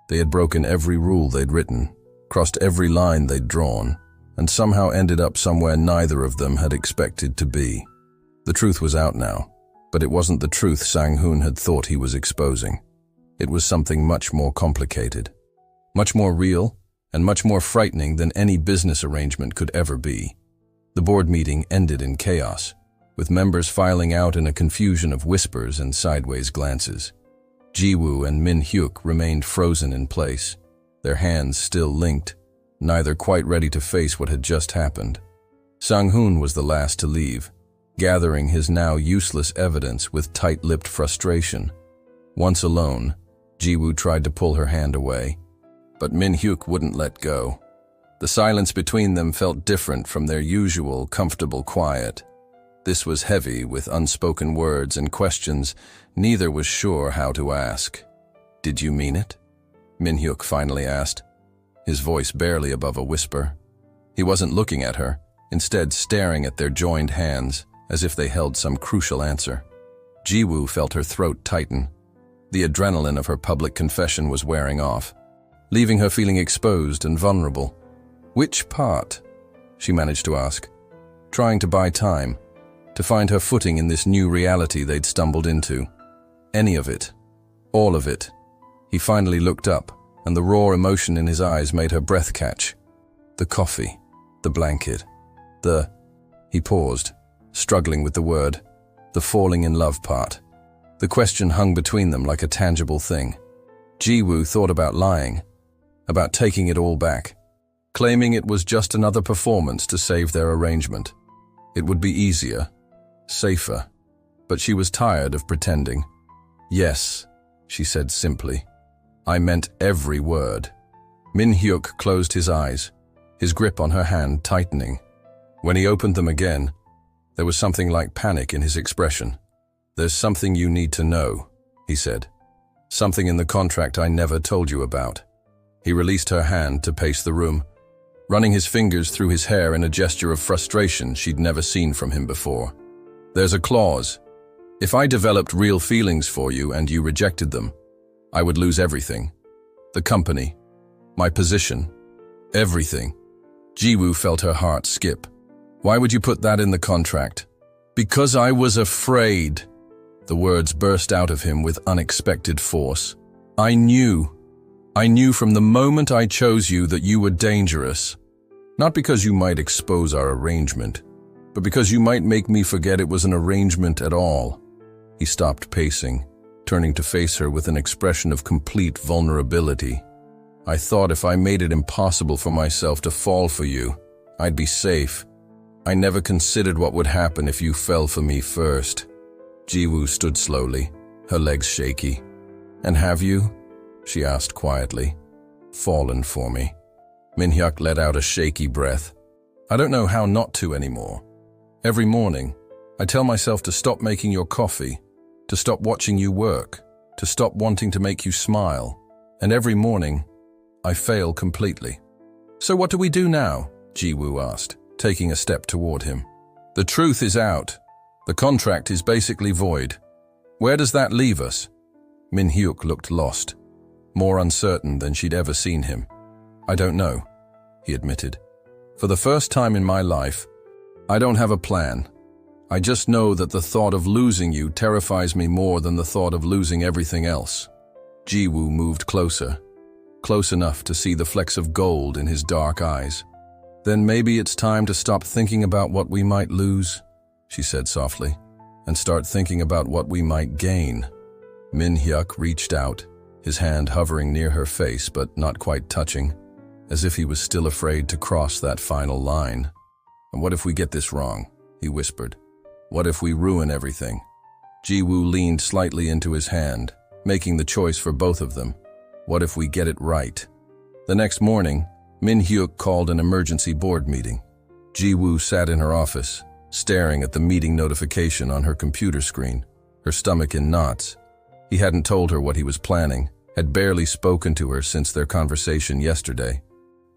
They had broken every rule they'd written, crossed every line they'd drawn, and somehow ended up somewhere neither of them had expected to be. The truth was out now, but it wasn't the truth Sang-hoon had thought he was exposing. It was something much more complicated, much more real, and much more frightening than any business arrangement could ever be. The board meeting ended in chaos, with members filing out in a confusion of whispers and sideways glances. Ji-woo and Min-hyuk remained frozen in place, their hands still linked, neither quite ready to face what had just happened. Sang-hoon was the last to leave, gathering his now useless evidence with tight-lipped frustration. Once alone, Ji-woo tried to pull her hand away, but Min-hyuk wouldn't let go. The silence between them felt different from their usual comfortable quiet. This was heavy with unspoken words and questions neither was sure how to ask. "Did you mean it?" Min-hyuk finally asked, his voice barely above a whisper. He wasn't looking at her, instead staring at their joined hands, as if they held some crucial answer. Ji-woo felt her throat tighten. The adrenaline of her public confession was wearing off, leaving her feeling exposed and vulnerable. "Which part?" she managed to ask, trying to buy time, to find her footing in this new reality they'd stumbled into. Any of it. All of it. He finally looked up, and the raw emotion in his eyes made her breath catch. The coffee, the blanket, He paused, struggling with the word, the falling in love part. The question hung between them like a tangible thing. Jiwoo thought about lying, about taking it all back, claiming it was just another performance to save their arrangement. It would be easier, safer, but she was tired of pretending. "Yes," she said simply. "I meant every word." Min Hyuk closed his eyes, his grip on her hand tightening. When he opened them again, there was something like panic in his expression. "There's something you need to know," he said. "Something in the contract I never told you about." He released her hand to pace the room, running his fingers through his hair in a gesture of frustration she'd never seen from him before. "There's a clause. If I developed real feelings for you and you rejected them, I would lose everything. The company, my position, everything." Jiwoo felt her heart skip. "Why would you put that in the contract?" "Because I was afraid." The words burst out of him with unexpected force. I knew from the moment I chose you that you were dangerous. Not because you might expose our arrangement, but because you might make me forget it was an arrangement at all." He stopped pacing, turning to face her with an expression of complete vulnerability. "I thought if I made it impossible for myself to fall for you, I'd be safe. I never considered what would happen if you fell for me first." Jiwoo stood slowly, her legs shaky. "And have you?" she asked quietly. "Fallen for me." Min Hyuk let out a shaky breath. "I don't know how not to anymore. Every morning, I tell myself to stop making your coffee, to stop watching you work, to stop wanting to make you smile. And every morning, I fail completely." "So what do we do now?" Jiwoo asked, taking a step toward him. "The truth is out. The contract is basically void. Where does that leave us?" Min Hyuk looked lost, more uncertain than she'd ever seen him. "I don't know," he admitted. "For the first time in my life, I don't have a plan. I just know that the thought of losing you terrifies me more than the thought of losing everything else." Jiwoo moved closer, close enough to see the flecks of gold in his dark eyes. "Then maybe it's time to stop thinking about what we might lose," she said softly, "and start thinking about what we might gain." Min Hyuk reached out, his hand hovering near her face but not quite touching, as if he was still afraid to cross that final line. "And what if we get this wrong?" he whispered. "What if we ruin everything?" Jiwoo leaned slightly into his hand, making the choice for both of them. What if we get it right? The next morning, Min Hyuk called an emergency board meeting. Jiwoo sat in her office, staring at the meeting notification on her computer screen, her stomach in knots. He hadn't told her what he was planning, had barely spoken to her since their conversation yesterday.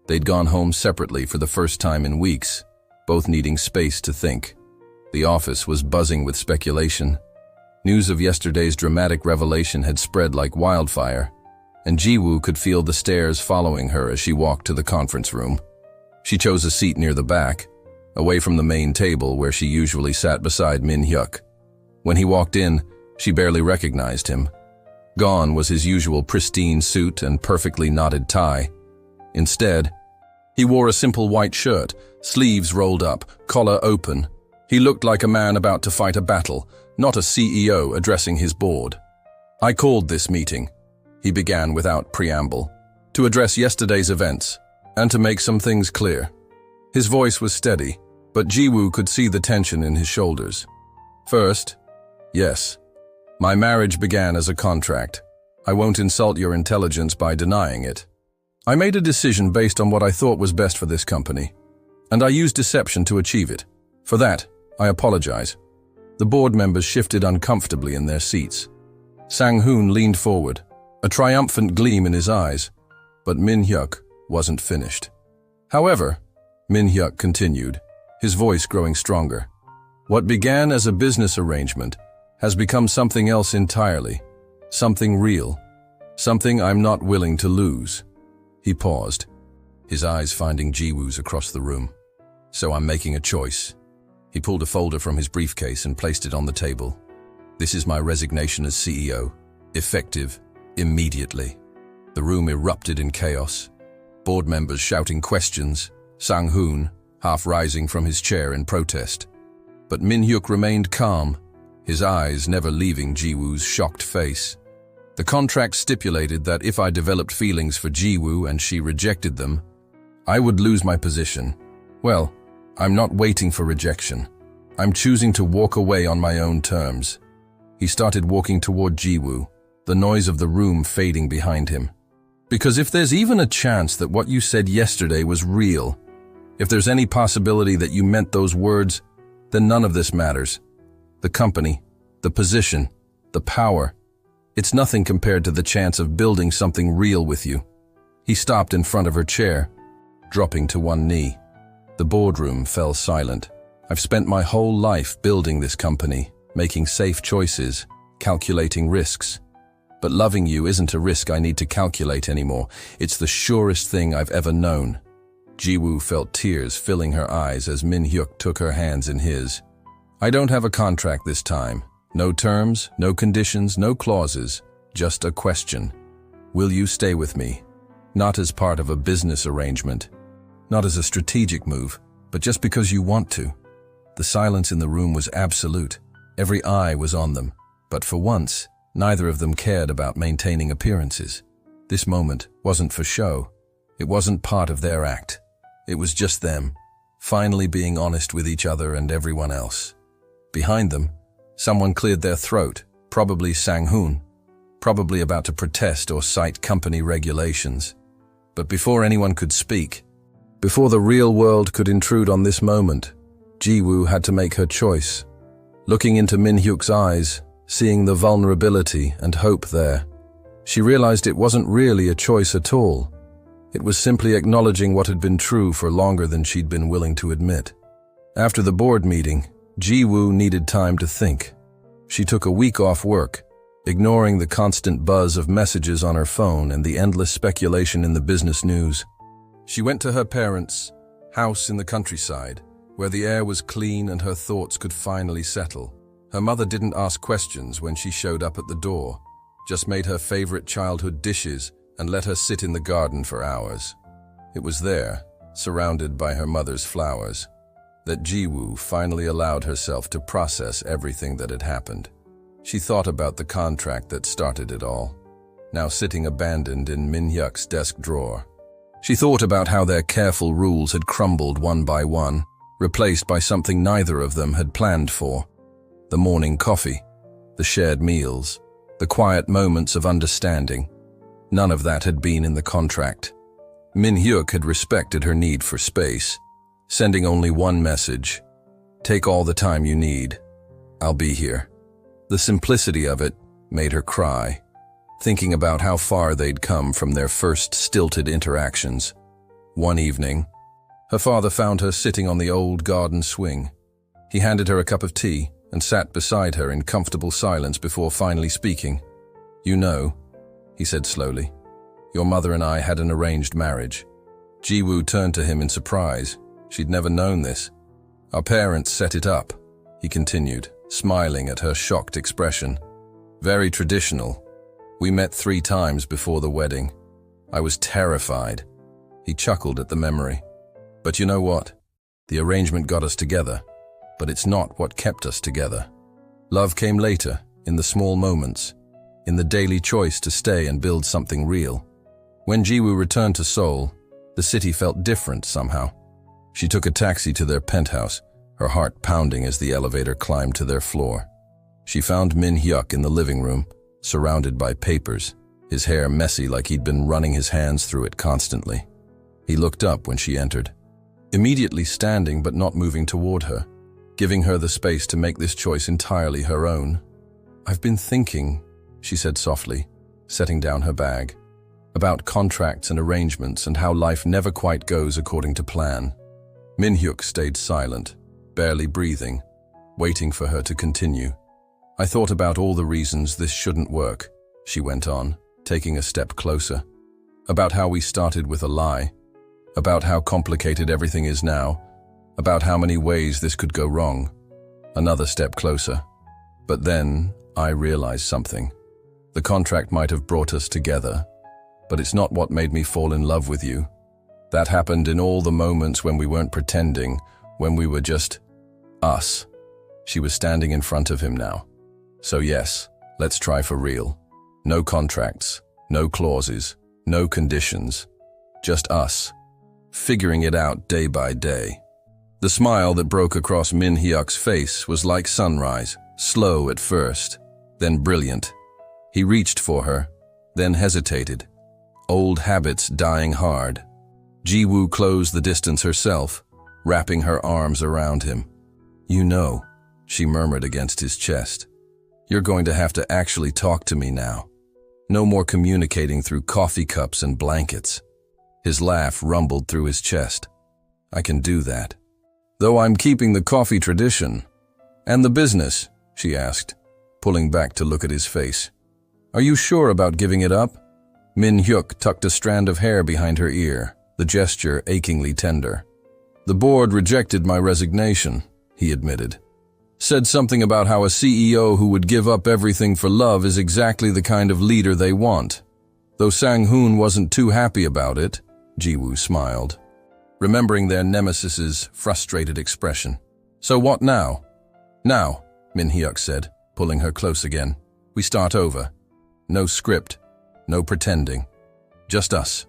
They'd gone home separately for the first time in weeks, both needing space to think. The office was buzzing with speculation. News of yesterday's dramatic revelation had spread like wildfire, and Jiwoo could feel the stares following her as she walked to the conference room. She chose a seat near the back, away from the main table where she usually sat beside Min Hyuk. When he walked in, she barely recognized him. Gone was his usual pristine suit and perfectly knotted tie. Instead, he wore a simple white shirt, sleeves rolled up, collar open. He looked like a man about to fight a battle, not a CEO addressing his board. "I called this meeting," he began without preamble, "to address yesterday's events and to make some things clear." His voice was steady, but Jiwoo could see the tension in his shoulders. "First, yes, my marriage began as a contract. I won't insult your intelligence by denying it. I made a decision based on what I thought was best for this company, and I used deception to achieve it. For that, I apologize." The board members shifted uncomfortably in their seats. Sang-hoon leaned forward, a triumphant gleam in his eyes, but Min Hyuk wasn't finished. "However," Min Hyuk continued, his voice growing stronger, "what began as a business arrangement has become something else entirely, something real, something I'm not willing to lose." He paused, his eyes finding Jiwoo's across the room. "So I'm making a choice." He pulled a folder from his briefcase and placed it on the table. "This is my resignation as CEO, effective immediately." The room erupted in chaos. Board members shouting questions, Sang-hoon, half rising from his chair in protest. But Min Hyuk remained calm, his eyes never leaving Ji-woo's shocked face. The contract stipulated that if I developed feelings for Ji-woo and she rejected them, I would lose my position. Well, I'm not waiting for rejection. I'm choosing to walk away on my own terms. He started walking toward Ji-woo, the noise of the room fading behind him. Because if there's even a chance that what you said yesterday was real, if there's any possibility that you meant those words, then none of this matters. The company, the position, the power, it's nothing compared to the chance of building something real with you. He stopped in front of her chair, dropping to one knee. The boardroom fell silent. I've spent my whole life building this company, making safe choices, calculating risks. But loving you isn't a risk I need to calculate anymore. It's the surest thing I've ever known. Ji-woo felt tears filling her eyes as Min Hyuk took her hands in his. I don't have a contract this time. No terms, no conditions, no clauses. Just a question. Will you stay with me? Not as part of a business arrangement. Not as a strategic move, but just because you want to. The silence in the room was absolute. Every eye was on them. But for once, neither of them cared about maintaining appearances. This moment wasn't for show. It wasn't part of their act. It was just them, finally being honest with each other and everyone else. Behind them, someone cleared their throat, probably Sang-hoon, probably about to protest or cite company regulations. But before anyone could speak, before the real world could intrude on this moment, Ji-woo had to make her choice. Looking into Min Hyuk's eyes, seeing the vulnerability and hope there, she realized it wasn't really a choice at all. It was simply acknowledging what had been true for longer than she'd been willing to admit. After the board meeting, Ji-woo needed time to think. She took a week off work, ignoring the constant buzz of messages on her phone and the endless speculation in the business news. She went to her parents' house in the countryside, where the air was clean and her thoughts could finally settle. Her mother didn't ask questions when she showed up at the door, just made her favorite childhood dishes and let her sit in the garden for hours. It was there, surrounded by her mother's flowers, that Ji-woo finally allowed herself to process everything that had happened. She thought about the contract that started it all, now sitting abandoned in Min Hyuk's desk drawer. She thought about how their careful rules had crumbled one by one, replaced by something neither of them had planned for. The morning coffee, the shared meals, the quiet moments of understanding. None of that had been in the contract. Min Hyuk had respected her need for space, sending only one message: take all the time you need. I'll be here. The simplicity of it made her cry, thinking about how far they'd come from their first stilted interactions. One evening, her father found her sitting on the old garden swing. He handed her a cup of tea and sat beside her in comfortable silence before finally speaking. You know, he said slowly, your mother and I had an arranged marriage. Ji-woo turned to him in surprise. She'd never known this. Our parents set it up, he continued, smiling at her shocked expression. Very traditional. We met 3 times before the wedding. I was terrified. He chuckled at the memory. But you know what? The arrangement got us together, but it's not what kept us together. Love came later, in the small moments, in the daily choice to stay and build something real. When Ji-woo returned to Seoul, the city felt different somehow. She took a taxi to their penthouse, her heart pounding as the elevator climbed to their floor. She found Min Hyuk in the living room, surrounded by papers, his hair messy like he'd been running his hands through it constantly. He looked up when she entered, immediately standing but not moving toward her, giving her the space to make this choice entirely her own. I've been thinking, she said softly, setting down her bag, about contracts and arrangements and how life never quite goes according to plan. Min Hyuk stayed silent, barely breathing, waiting for her to continue. I thought about all the reasons this shouldn't work, she went on, taking a step closer. About how we started with a lie, about how complicated everything is now, about how many ways this could go wrong. Another step closer. But then I realized something. The contract might have brought us together, but it's not what made me fall in love with you. That happened in all the moments when we weren't pretending, when we were just us. She was standing in front of him now. So yes, let's try for real. No contracts, no clauses, no conditions. Just us, figuring it out day by day. The smile that broke across Min Hyuk's face was like sunrise, slow at first, then brilliant. He reached for her, then hesitated. Old habits dying hard. Ji-woo closed the distance herself, wrapping her arms around him. "You know," she murmured against his chest, "you're going to have to actually talk to me now. No more communicating through coffee cups and blankets." His laugh rumbled through his chest. "I can do that. Though I'm keeping the coffee tradition." "And the business?" she asked, pulling back to look at his face. "Are you sure about giving it up?" Min Hyuk tucked a strand of hair behind her ear, the gesture achingly tender. "The board rejected my resignation," he admitted. "Said something about how a CEO who would give up everything for love is exactly the kind of leader they want. Though Sang-hoon wasn't too happy about it," Ji-woo smiled, remembering their nemesis's frustrated expression. "So what now?" "Now," Min Hyuk said, pulling her close again. "We start over. No script, no pretending. Just us,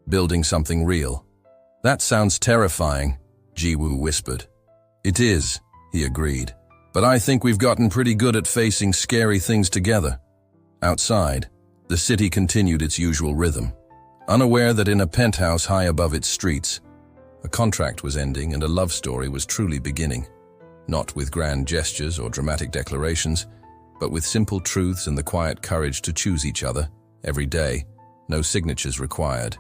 building something real." "That sounds terrifying," Ji-woo whispered. "It is," he agreed. "But I think we've gotten pretty good at facing scary things together." Outside, the city continued its usual rhythm, unaware that in a penthouse high above its streets, a contract was ending and a love story was truly beginning. Not with grand gestures or dramatic declarations, but with simple truths and the quiet courage to choose each other, every day, no signatures required.